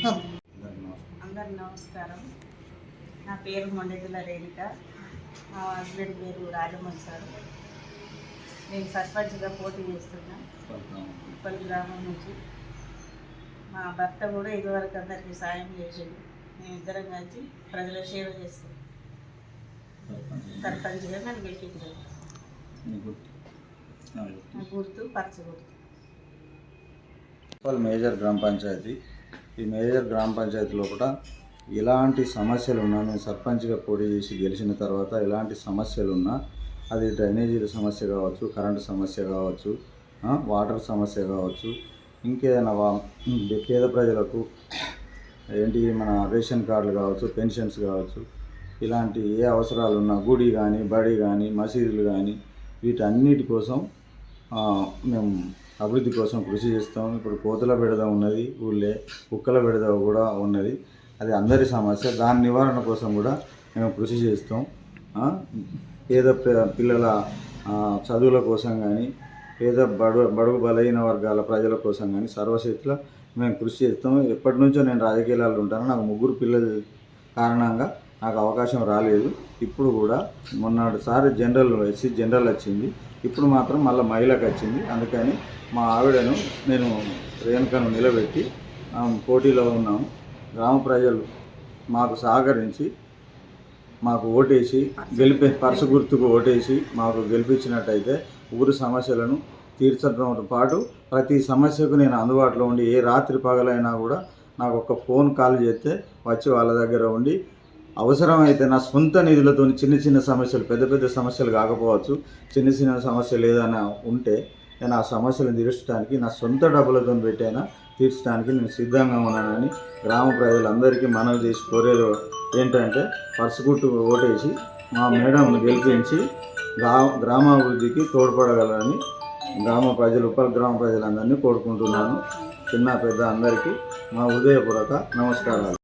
అందరికి నమస్కారం. నా పేరు మొండెదుల రేణుక. మా హస్బెండ్ పేరు రాజమౌళి సార్. నేను సర్పంచ్గా పోటీ చేస్తున్నా ఉప్పల్ గ్రామం నుంచి. మా భర్త కూడా ఇదివరకు అందరికీ సాయం చేసాడు. మేమిద్దరం కలిసి ప్రజల సేవ చేస్తాం. సర్పంచ్గా నన్ను గెలిపించాను. నా గుర్తు పచ్చ గుర్తు. ఉప్పల్ మేజర్ గ్రామ పంచాయతీ. ఈ మేజర్ గ్రామ పంచాయతీ లోపల ఎలాంటి సమస్యలు ఉన్నా, నేను సర్పంచ్గా పోటీ చేసి గెలిచిన తర్వాత ఎలాంటి సమస్యలు ఉన్నా, అది డ్రైనేజీల సమస్య కావచ్చు, కరెంటు సమస్య కావచ్చు, వాటర్ సమస్య కావచ్చు, ఇంకేదైనా పేద ప్రజలకు ఏంటి మన రేషన్ కార్డులు కావచ్చు, పెన్షన్స్ కావచ్చు, ఇలాంటి ఏ అవసరాలు ఉన్నా, గుడి కానీ, బడి కానీ, మసీదులు కానీ, వీటన్నిటి కోసం మేము అభివృద్ధి కోసం కృషి చేస్తాం. ఇప్పుడు కోతుల బెడద ఉన్నది, ఊళ్ళే కుక్కల బెడద కూడా ఉన్నది. అది అందరి సమస్య. దాని నివారణ కోసం కూడా మేము కృషి చేస్తాం. పేద పిల్లల చదువుల కోసం కానీ, పేద బడుగు బలహీన వర్గాల ప్రజల కోసం కానీ సర్వశక్తిలో మేము కృషి చేస్తాం. ఎప్పటి నుంచో నేను రాజకీయాల్లో ఉంటాను. నాకు 3 పిల్లల కారణంగా నాకు అవకాశం రాలేదు. ఇప్పుడు కూడా మొన్నటిసారి ఎస్సీ జనరల్ వచ్చింది. ఇప్పుడు మాత్రం మళ్ళీ మహిళకు వచ్చింది. అందుకని మా ఆవిడను నేను రేణుకను నిలబెట్టి పోటీలో ఉన్నాము. గ్రామ ప్రజలు మాకు సహకరించి మాకు ఓటేసి పర్సు గుర్తుకు ఓటేసి మాకు గెలిపించినట్టయితే ఊరి సమస్యలను తీర్చడంతో పాటు ప్రతి సమస్యకు నేను అందుబాటులో ఉండి, ఏ రాత్రి పగలైనా కూడా నాకు ఒక ఫోన్ కాల్ చేస్తే వచ్చి వాళ్ళ దగ్గర ఉండి, అవసరమైతే నా సొంత నిధులతో చిన్న చిన్న సమస్యలు, పెద్ద పెద్ద సమస్యలు కాకపోవచ్చు, చిన్న చిన్న సమస్యలు ఏదైనా ఉంటే నేను ఆ సమస్యలను తీర్చడానికి నా సొంత డబ్బులతో పెట్టైనా తీర్చడానికి నేను సిద్ధంగా ఉన్నానని గ్రామ ప్రజలందరికీ మనవి చేసి కోరేది ఏంటంటే, పర్సు గుర్తు ఓటేసి మా మేడంను గెలిపించి గ్రామాభివృద్ధికి తోడ్పడగలరని ఉప్పల్ గ్రామ ప్రజలందరినీ కోరుకుంటున్నాను. చిన్న పెద్ద అందరికీ మా హృదయపూర్వక నమస్కారాలు.